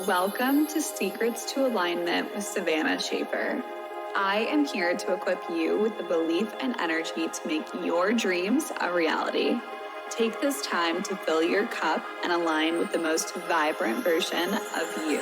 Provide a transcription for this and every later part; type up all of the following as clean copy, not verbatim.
Welcome to Secrets to Alignment with Savannah Schaffer. I am here to equip you with the belief and energy to make your dreams a reality. Take this time to fill your cup and align with the most vibrant version of you.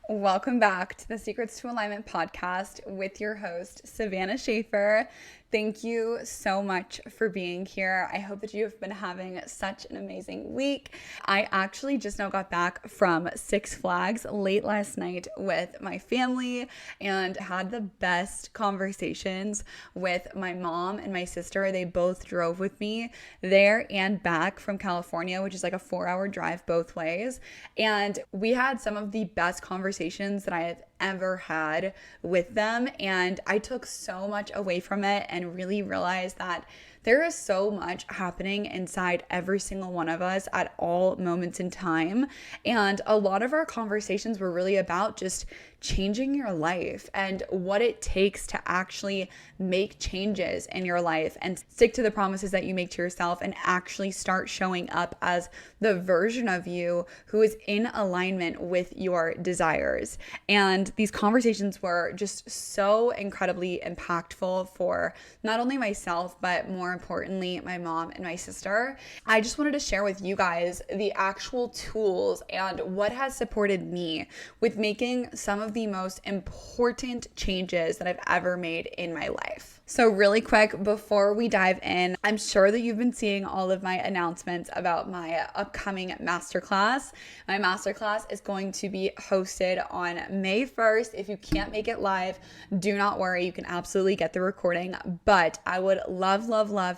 Welcome back to the Secrets to Alignment podcast with your host, Savannah Schaffer. Thank you so much for being here. I hope that you have been having such an amazing week. I actually just now got back from Six Flags late last night with my family and had the best conversations with my mom and my sister. They both drove with me there and back from California, which is like a 4-hour drive both ways. And we had some of the best conversations that I have ever had with them, and I took so much away from it and really realized that there is so much happening inside every single one of us at all moments in time. And a lot of our conversations were really about just changing your life and what it takes to actually make changes in your life and stick to the promises that you make to yourself and actually start showing up as the version of you who is in alignment with your desires. And these conversations were just so incredibly impactful for not only myself, but more importantly, my mom and my sister. I just wanted to share with you guys the actual tools and what has supported me with making some of the most important changes that I've ever made in my life. So really quick, before we dive in, I'm sure that you've been seeing all of my announcements about my upcoming masterclass. My masterclass is going to be hosted on May 1st. If you can't make it live, do not worry. You can absolutely get the recording, but I would love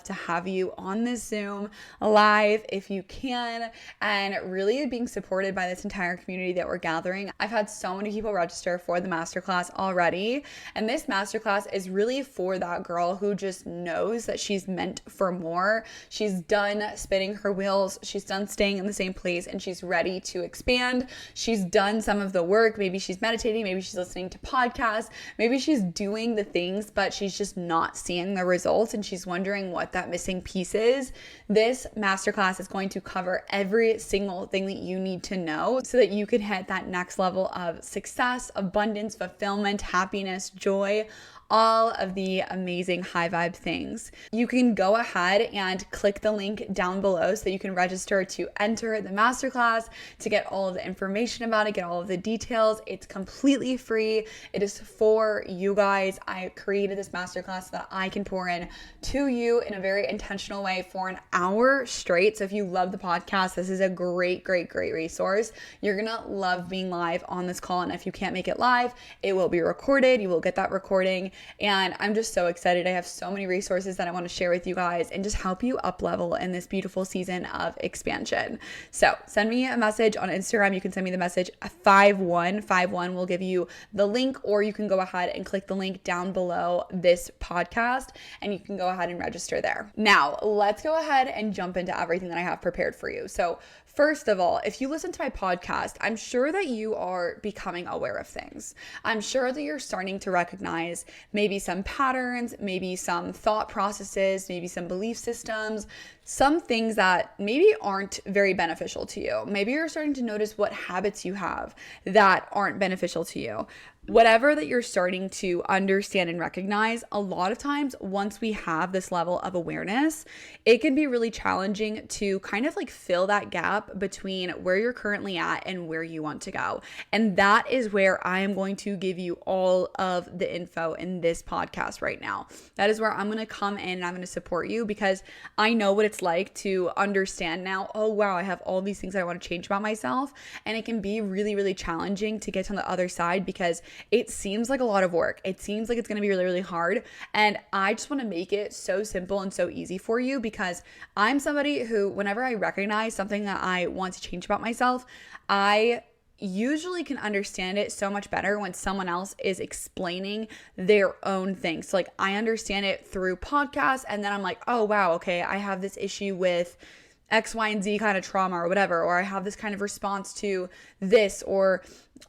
to have you on this Zoom live if you can, and really being supported by this entire community that we're gathering. I've had so many people register for the masterclass already, and this masterclass is really for that girl who just knows that she's meant for more. She's done spinning her wheels, she's done staying in the same place, and she's ready to expand. She's done some of the work. Maybe she's meditating, maybe she's listening to podcasts, maybe she's doing the things, but she's just not seeing the results, and she's wondering what that missing piece is. This masterclass is going to cover every single thing that you need to know so that you can hit that next level of success, abundance, fulfillment, happiness, joy, all of the amazing high vibe things. You can go ahead and click the link down below so that you can register to enter the masterclass, to get all of the information about it, get all of the details. It's completely free. It is for you guys. I created this masterclass so that I can pour in to you in a very intentional way for an hour straight. So if you love the podcast, this is a great resource. You're gonna love being live on this call. And if you can't make it live, it will be recorded. You will get that recording. And I'm just so excited. I have so many resources that I want to share with you guys and just help you up level in this beautiful season of expansion. So send me a message on Instagram. You can send me the message 5151 will give you the link, or you can go ahead and click the link down below this podcast and you can go ahead and register there. Now, let's go ahead and jump into everything that I have prepared for you. So first of all, if you listen to my podcast, I'm sure that you are becoming aware of things. I'm sure that you're starting to recognize maybe some patterns, maybe some thought processes, maybe some belief systems, some things that maybe aren't very beneficial to you. Maybe you're starting to notice what habits you have that aren't beneficial to you. Whatever that you're starting to understand and recognize, a lot of times once we have this level of awareness, it can be really challenging to kind of like fill that gap between where you're currently at and where you want to go. And that is where I am going to give you all of the info in this podcast right now. That is where I'm going to come in and I'm going to support you, because I know what it's like to understand now, oh wow, I have all these things I want to change about myself. And it can be really challenging to get on the other side because it seems like a lot of work. It seems like it's going to be really hard. And I just want to make it so simple and so easy for you, because I'm somebody who, whenever I recognize something that I want to change about myself, I usually can understand it so much better when someone else is explaining their own thing. So like I understand it through podcasts, and then I'm like, oh wow, okay, I have this issue with X, Y, and Z kind of trauma or whatever, or I have this kind of response to this, or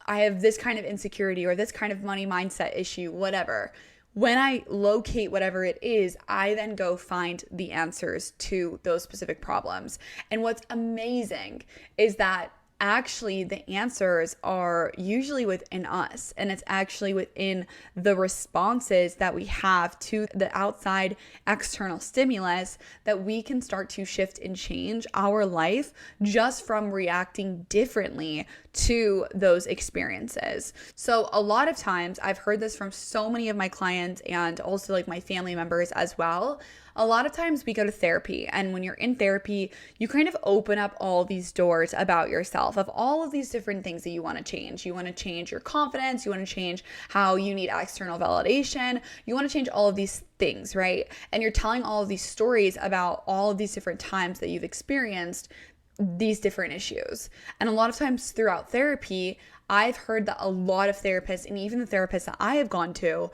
I have this kind of insecurity or this kind of money mindset issue, whatever. when I locate whatever it is, I then go find the answers to those specific problems. And what's amazing is that actually the answers are usually within us, and it's actually within the responses that we have to the outside external stimulus that we can start to shift and change our life just from reacting differently to those experiences. So a lot of times I've heard this from so many of my clients and also like my family members as well. A lot of times we go to therapy, and when you're in therapy, you kind of open up all these doors about yourself of all of these different things that you want to change. You want to change your confidence. You want to change how you need external validation. You want to change all of these things, right? And you're telling all of these stories about all of these different times that you've experienced these different issues. And a lot of times throughout therapy, I've heard that a lot of therapists, and even the therapists that I have gone to,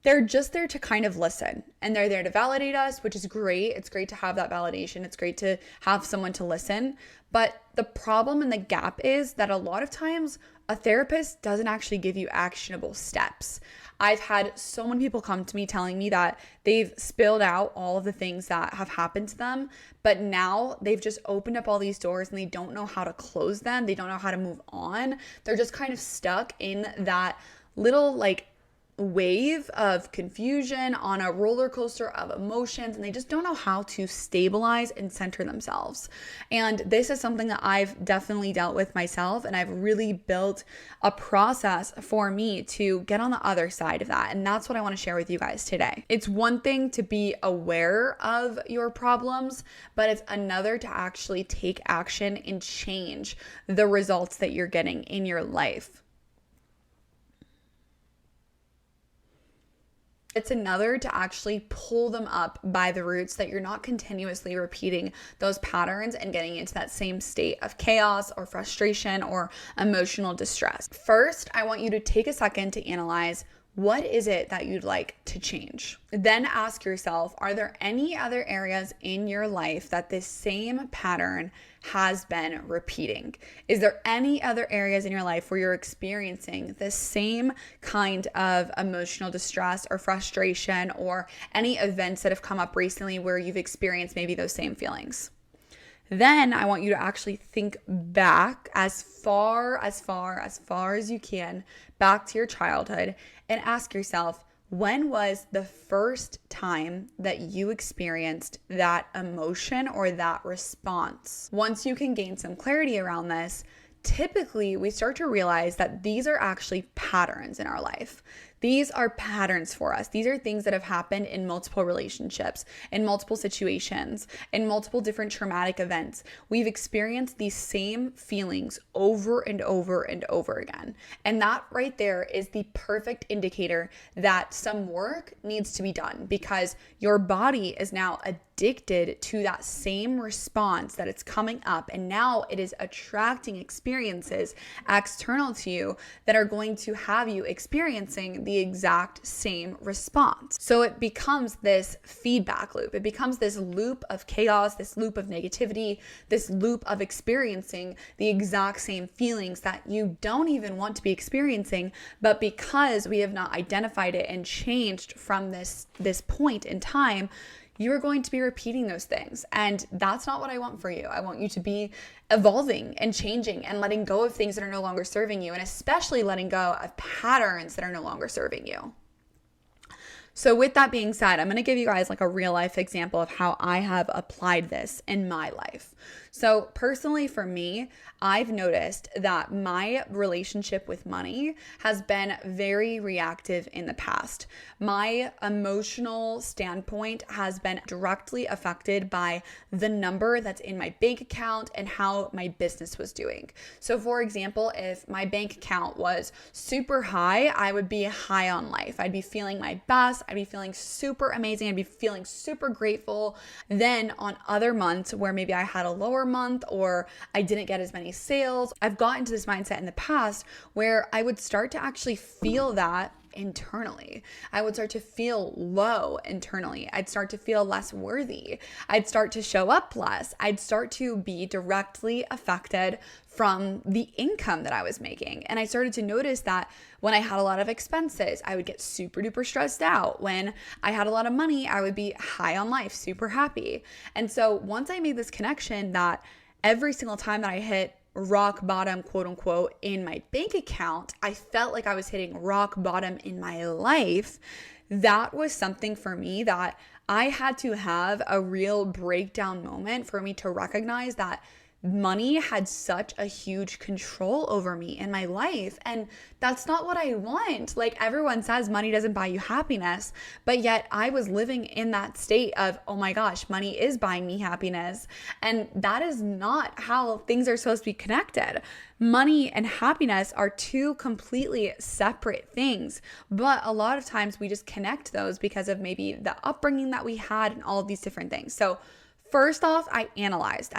they're just there to kind of listen, and they're there to validate us, which is great. It's great to have that validation. It's great to have someone to listen. But the problem and the gap is that a lot of times a therapist doesn't actually give you actionable steps. I've had so many people come to me telling me that they've spilled out all of the things that have happened to them, but now they've just opened up all these doors and they don't know how to close them. They don't know how to move on. They're just kind of stuck in that little like wave of confusion on a roller coaster of emotions, and they just don't know how to stabilize and center themselves. And this is something that I've definitely dealt with myself, and I've really built a process for me to get on the other side of that. And that's what I want to share with you guys today. It's one thing to be aware of your problems, but it's another to actually take action and change the results that you're getting in your life. It's another to actually pull them up by the roots, that you're not continuously repeating those patterns and getting into that same state of chaos or frustration or emotional distress. First, I want you to take a second to analyze, what is it that you'd like to change? Then ask yourself, are there any other areas in your life that this same pattern has been repeating? Is there any other areas in your life where you're experiencing the same kind of emotional distress or frustration, or any events that have come up recently where you've experienced maybe those same feelings? Then I want you to actually think back as far as you can, back to your childhood, and ask yourself, when was the first time that you experienced that emotion or that response? Once you can gain some clarity around this, typically we start to realize that these are actually patterns in our life. These are patterns for us. These are things that have happened in multiple relationships, in multiple situations, in multiple different traumatic events. We've experienced these same feelings over and over and over again. And that right there is the perfect indicator that some work needs to be done, because your body is now addicted to that same response that it's coming up, and now it is attracting experiences external to you that are going to have you experiencing the exact same response. So it becomes this feedback loop. It becomes this loop of chaos, this loop of negativity, this loop of experiencing the exact same feelings that you don't even want to be experiencing, but because we have not identified it and changed from this point in time, you are going to be repeating those things. And that's not what I want for you. I want you to be evolving and changing and letting go of things that are no longer serving you, and especially letting go of patterns that are no longer serving you. So with that being said, I'm going to give you guys like a real life example of how I have applied this in my life. So personally for me, I've noticed that my relationship with money has been very reactive in the past. My emotional standpoint has been directly affected by the number that's in my bank account and how my business was doing. So for example, if my bank account was super high, I would be high on life. I'd be feeling my best. I'd be feeling super amazing. I'd be feeling super grateful. Then on other months where maybe I had a lower month or I didn't get as many sales, I've gotten to this mindset in the past where I would start to actually feel that internally. I would start to feel low internally. I'd start to feel less worthy. I'd start to show up less. I'd start to be directly affected from the income that I was making. And I started to notice that when I had a lot of expenses, I would get super duper stressed out. When I had a lot of money, I would be high on life, super happy. And so once I made this connection that every single time that I hit rock bottom, quote unquote, in my bank account, I felt like I was hitting rock bottom in my life. That was something for me that I had to have a real breakdown moment for me to recognize that money had such a huge control over me in my life. And that's not what I want. Like, everyone says money doesn't buy you happiness, but yet I was living in that state of, oh my gosh, money is buying me happiness. And that is not how things are supposed to be connected. Money and happiness are two completely separate things, but a lot of times we just connect those because of maybe the upbringing that we had and all of these different things. So first off, I analyzed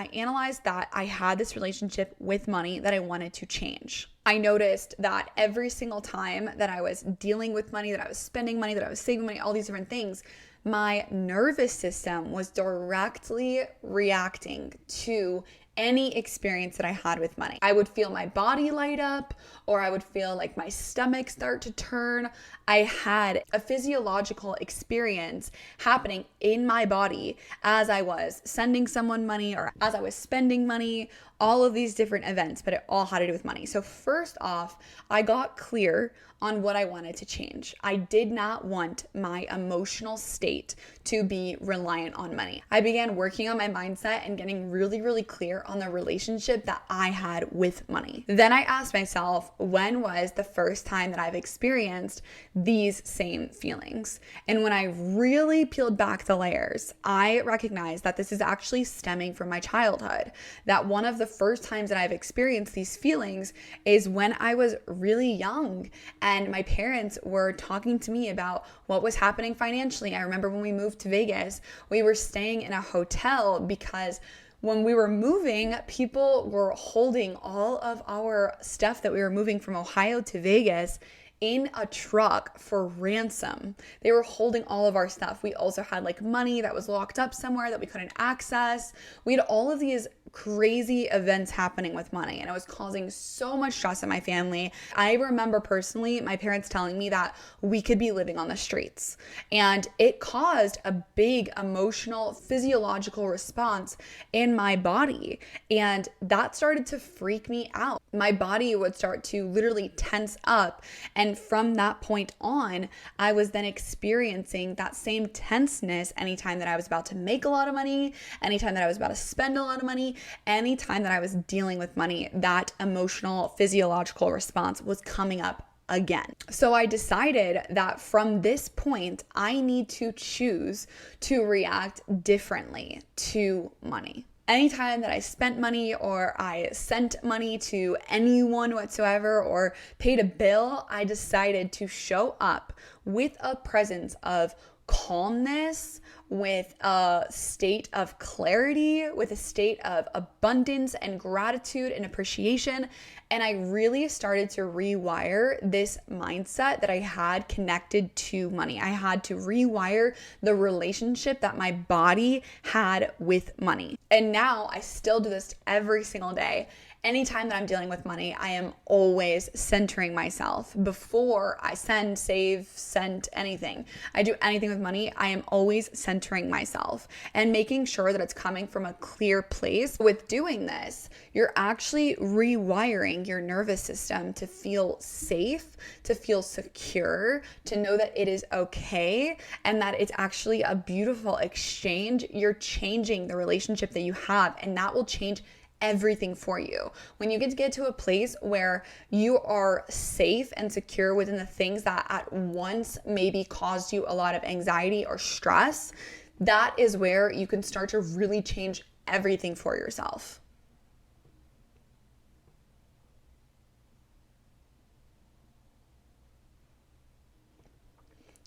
that I had this relationship with money that I wanted to change. I noticed that every single time that I was dealing with money, that I was spending money, that I was saving money, all these different things, my nervous system was directly reacting to any experience that I had with money. I would feel my body light up, or I would feel like my stomach start to turn. I had a physiological experience happening in my body as I was sending someone money or as I was spending money, all of these different events, but it all had to do with money. So first off, I got clear on what I wanted to change. I did not want my emotional state to be reliant on money. I began working on my mindset and getting really, really clear on the relationship that I had with money. Then I asked myself, when was the first time that I've experienced these same feelings? And when I really peeled back the layers, I recognized that this is actually stemming from my childhood. That one of the first times that I've experienced these feelings is when I was really young and my parents were talking to me about what was happening financially. I remember when we moved to Vegas, we were staying in a hotel because when we were moving, people were holding all of our stuff that we were moving from Ohio to Vegas in a truck for ransom. They were holding all of our stuff. We also had like money that was locked up somewhere that we couldn't access. We had all of these crazy events happening with money, and it was causing so much stress in my family. I remember personally my parents telling me that we could be living on the streets, and it caused a big emotional, physiological response in my body, and that started to freak me out. My body would start to literally tense up, and from that point on, I was then experiencing that same tenseness anytime that I was about to make a lot of money, anytime that I was about to spend a lot of money, anytime that I was dealing with money. That emotional, physiological response was coming up again. So I decided that from this point, I need to choose to react differently to money. Anytime that I spent money or I sent money to anyone whatsoever or paid a bill, I decided to show up with a presence of calmness, with a state of clarity, with a state of abundance and gratitude and appreciation. And I really started to rewire this mindset that I had connected to money. I had to rewire the relationship that my body had with money. And now I still do this every single day. Anytime that I'm dealing with money, I am always centering myself. Before I send, save, send anything, I do anything with money, I am always centering myself and making sure that it's coming from a clear place. With doing this, you're actually rewiring your nervous system to feel safe, to feel secure, to know that it is okay, and that it's actually a beautiful exchange. You're changing the relationship that you have, and that will change everything for you. When you get to a place where you are safe and secure within the things that at once maybe caused you a lot of anxiety or stress, that is where you can start to really change everything for yourself.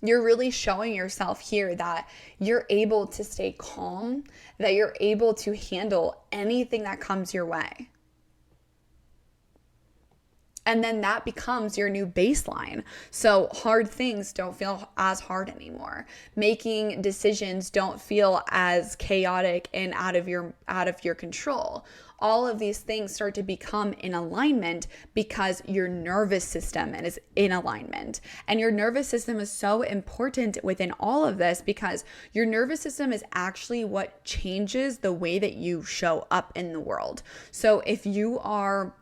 You're really showing yourself here that you're able to stay calm, that you're able to handle anything that comes your way. And then that becomes your new baseline. So hard things don't feel as hard anymore. Making decisions don't feel as chaotic and out of your control. All of these things start to become in alignment because your nervous system is in alignment. And your nervous system is so important within all of this because your nervous system is actually what changes the way that you show up in the world. So if you are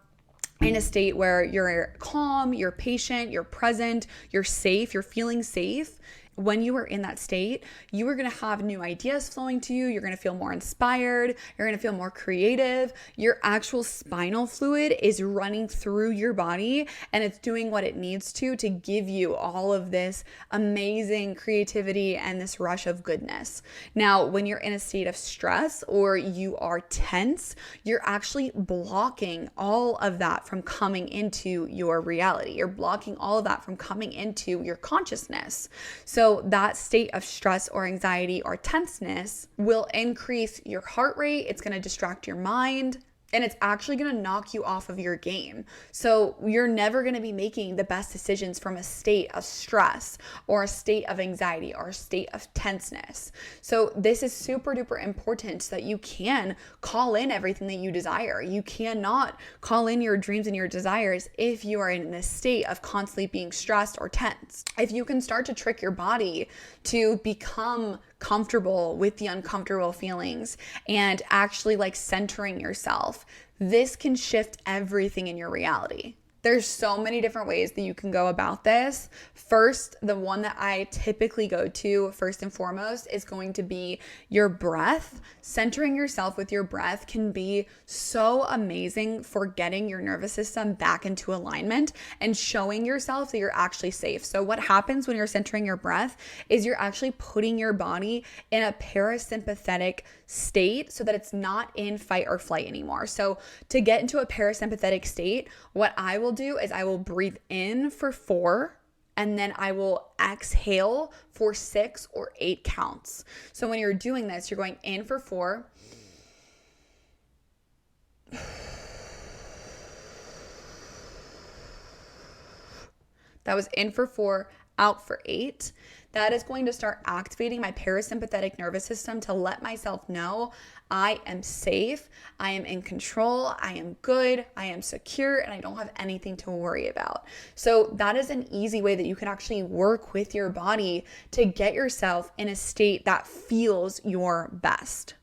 in a state where you're calm, you're patient, you're present, you're safe, you're feeling safe, when you are in that state, you are going to have new ideas flowing to you. You're going to feel more inspired. You're going to feel more creative. Your actual spinal fluid is running through your body and it's doing what it needs to give you all of this amazing creativity and this rush of goodness. Now, when you're in a state of stress or you are tense, you're actually blocking all of that from coming into your reality. You're blocking all of that from coming into your consciousness. So that state of stress or anxiety or tenseness will increase your heart rate. It's going to distract your mind. And it's actually going to knock you off of your game. So you're never going to be making the best decisions from a state of stress or a state of anxiety or a state of tenseness. So this is super duper important so that you can call in everything that you desire. You cannot call in your dreams and your desires if you are in this state of constantly being stressed or tense. If you can start to trick your body to become comfortable with the uncomfortable feelings and actually centering yourself, this can shift everything in your reality. There's so many different ways that you can go about this. First, the one that I typically go to first and foremost is going to be your breath. Centering yourself with your breath can be so amazing for getting your nervous system back into alignment and showing yourself that you're actually safe. So what happens when you're centering your breath is you're actually putting your body in a parasympathetic state so that it's not in fight or flight anymore. So to get into a parasympathetic state, what I will do is I will breathe in for 4 and then I will exhale for 6 or 8 counts. So when you're doing this, you're going in for 4. That was in for 4, out for 8. That is going to start activating my parasympathetic nervous system to let myself know I am safe, I am in control, I am good, I am secure, and I don't have anything to worry about. So that is an easy way that you can actually work with your body to get yourself in a state that feels your best.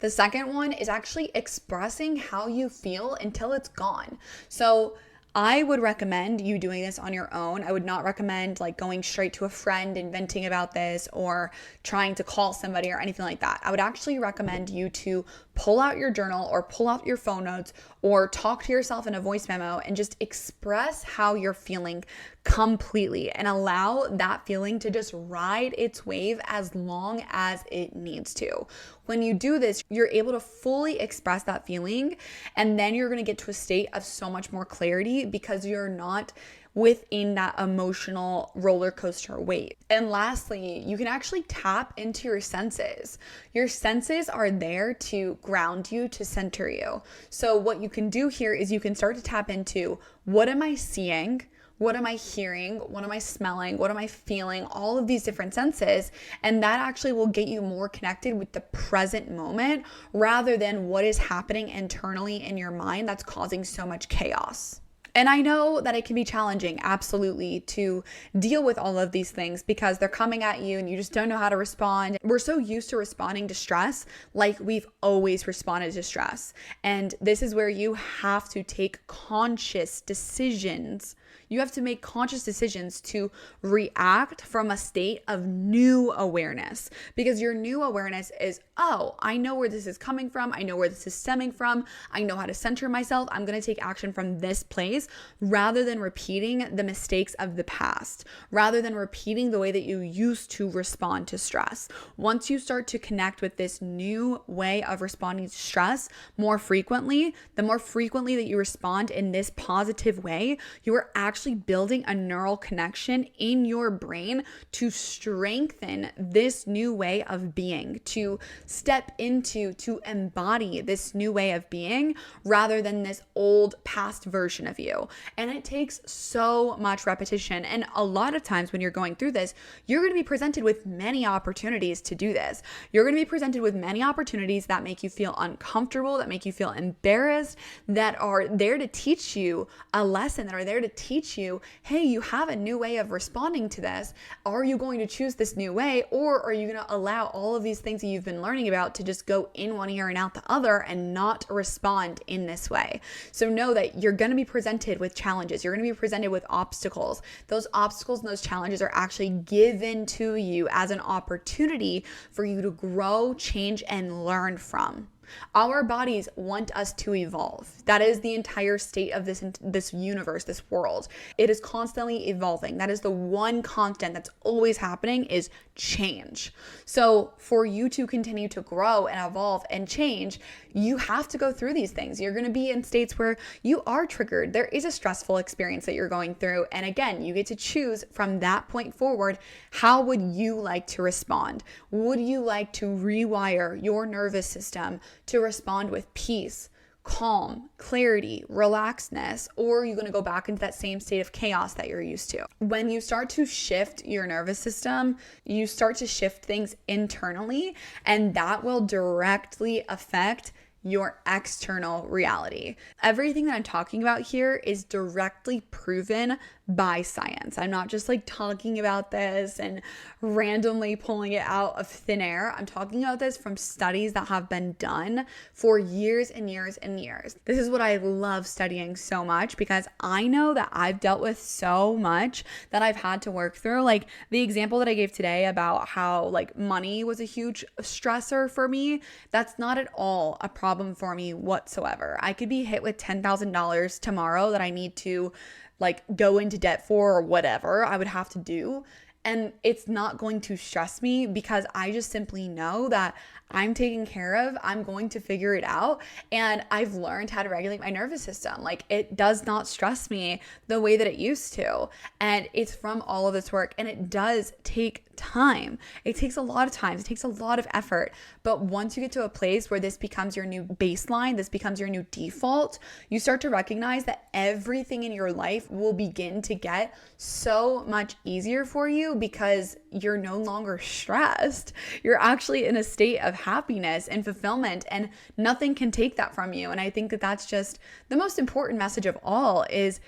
The second one is actually expressing how you feel until it's gone. So I would recommend you doing this on your own. I would not recommend going straight to a friend and venting about this or trying to call somebody or anything like that. I would actually recommend you to pull out your journal or pull out your phone notes or talk to yourself in a voice memo and just express how you're feeling completely and allow that feeling to just ride its wave as long as it needs to. When you do this, you're able to fully express that feeling, and then you're going to get to a state of so much more clarity because you're not within that emotional roller coaster wave. And lastly, you can actually tap into your senses. Your senses are there to ground you, to center you. So what you can do here is you can start to tap into, what am I seeing? What am I hearing? What am I smelling? What am I feeling? All of these different senses. And that actually will get you more connected with the present moment rather than what is happening internally in your mind that's causing so much chaos. And I know that it can be challenging, absolutely, to deal with all of these things because they're coming at you and you just don't know how to respond. We're so used to responding to stress like we've always responded to stress. And this is where you have to take conscious decisions. You have to make conscious decisions to react from a state of new awareness, because your new awareness is, oh, I know where this is coming from. I know where this is stemming from. I know how to center myself. I'm going to take action from this place rather than repeating the mistakes of the past, rather than repeating the way that you used to respond to stress. Once you start to connect with this new way of responding to stress more frequently, the more frequently that you respond in this positive way, you are actually building a neural connection in your brain to strengthen this new way of being, to step into to embody this new way of being rather than this old past version of you. And it takes so much repetition. And a lot of times when you're going through this, you're going to be presented with many opportunities to do this. You're going to be presented with many opportunities that make you feel uncomfortable, that make you feel embarrassed, that are there to teach you a lesson, that are there to teach you, hey, you have a new way of responding to this. Are you going to choose this new way, or are you going to allow all of these things that you've been learning about to just go in one ear and out the other and not respond in this way? So know that you're going to be presented with challenges. You're going to be presented with obstacles. Those obstacles and those challenges are actually given to you as an opportunity for you to grow, change, and learn from. Our bodies want us to evolve. That is the entire state of this universe, this world. It is constantly evolving. That is the one constant that's always happening, is change. So for you to continue to grow and evolve and change, you have to go through these things. You're going to be in states where you are triggered. There is a stressful experience that you're going through. And again, you get to choose from that point forward, how would you like to respond? Would you like to rewire your nervous system to respond with peace, calm, clarity, relaxedness, or are you going to go back into that same state of chaos that you're used to? When you start to shift your nervous system, you start to shift things internally, and that will directly affect your external reality. Everything that I'm talking about here is directly proven by science. I'm not just like talking about this and randomly pulling it out of thin air. I'm talking about this from studies that have been done for years and years and years. This is what I love studying so much, because I know that I've dealt with so much that I've had to work through. Like the example that I gave today about how like money was a huge stressor for me, that's not at all a problem for me whatsoever. I could be hit with $10,000 tomorrow that I need to like go into debt for, or whatever I would have to do. And it's not going to stress me, because I just simply know that I'm taken care of. I'm going to figure it out. And I've learned how to regulate my nervous system. Like it does not stress me the way that it used to. And it's from all of this work. And it does take time. It takes a lot of time. It takes a lot of effort. But once you get to a place where this becomes your new baseline, this becomes your new default, you start to recognize that everything in your life will begin to get so much easier for you, because you're no longer stressed. You're actually in a state of happiness and fulfillment, and nothing can take that from you. And I think that that's just the most important message of all, is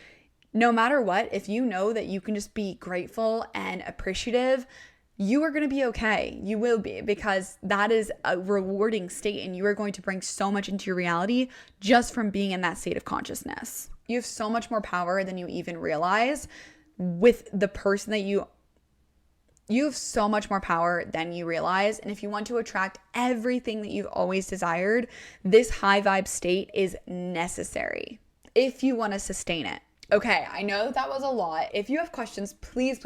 no matter what, if you know that you can just be grateful and appreciative, you are going to be okay. You will be, because that is a rewarding state, and you are going to bring so much into your reality just from being in that state of consciousness. You have so much more power than you even realize with the person that you have so much more power than you realize. And if you want to attract everything that you've always desired, this high vibe state is necessary if you want to sustain it. Okay, I know that was a lot. If you have questions, please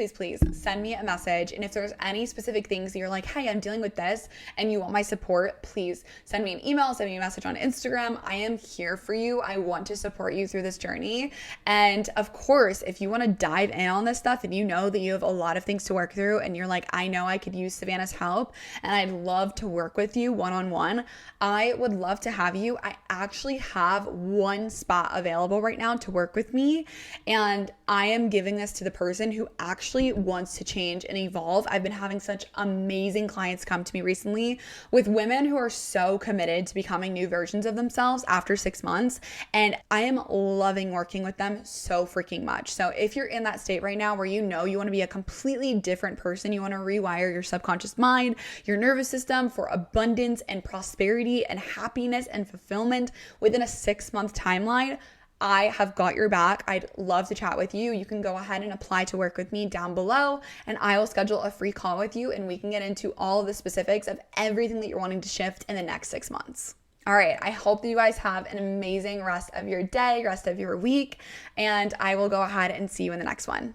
send me a message. And if there's any specific things that you're like, hey, I'm dealing with this and you want my support, please send me an email, send me a message on Instagram. I am here for you. I want to support you through this journey. And of course, if you want to dive in on this stuff and you know that you have a lot of things to work through and you're like, I know I could use Savannah's help and I'd love to work with you one-on-one, I would love to have you. I actually have one spot available right now to work with me. And I am giving this to the person who actually wants to change and evolve. I've been having such amazing clients come to me recently with women who are so committed to becoming new versions of themselves after 6 months. And I am loving working with them so freaking much. So if you're in that state right now where you know you want to be a completely different person, you want to rewire your subconscious mind, your nervous system for abundance and prosperity and happiness and fulfillment within a 6-month timeline, I have got your back. I'd love to chat with you. You can go ahead and apply to work with me down below, and I will schedule a free call with you, and we can get into all of the specifics of everything that you're wanting to shift in the next 6 months. All right, I hope that you guys have an amazing rest of your day, rest of your week, and I will go ahead and see you in the next one.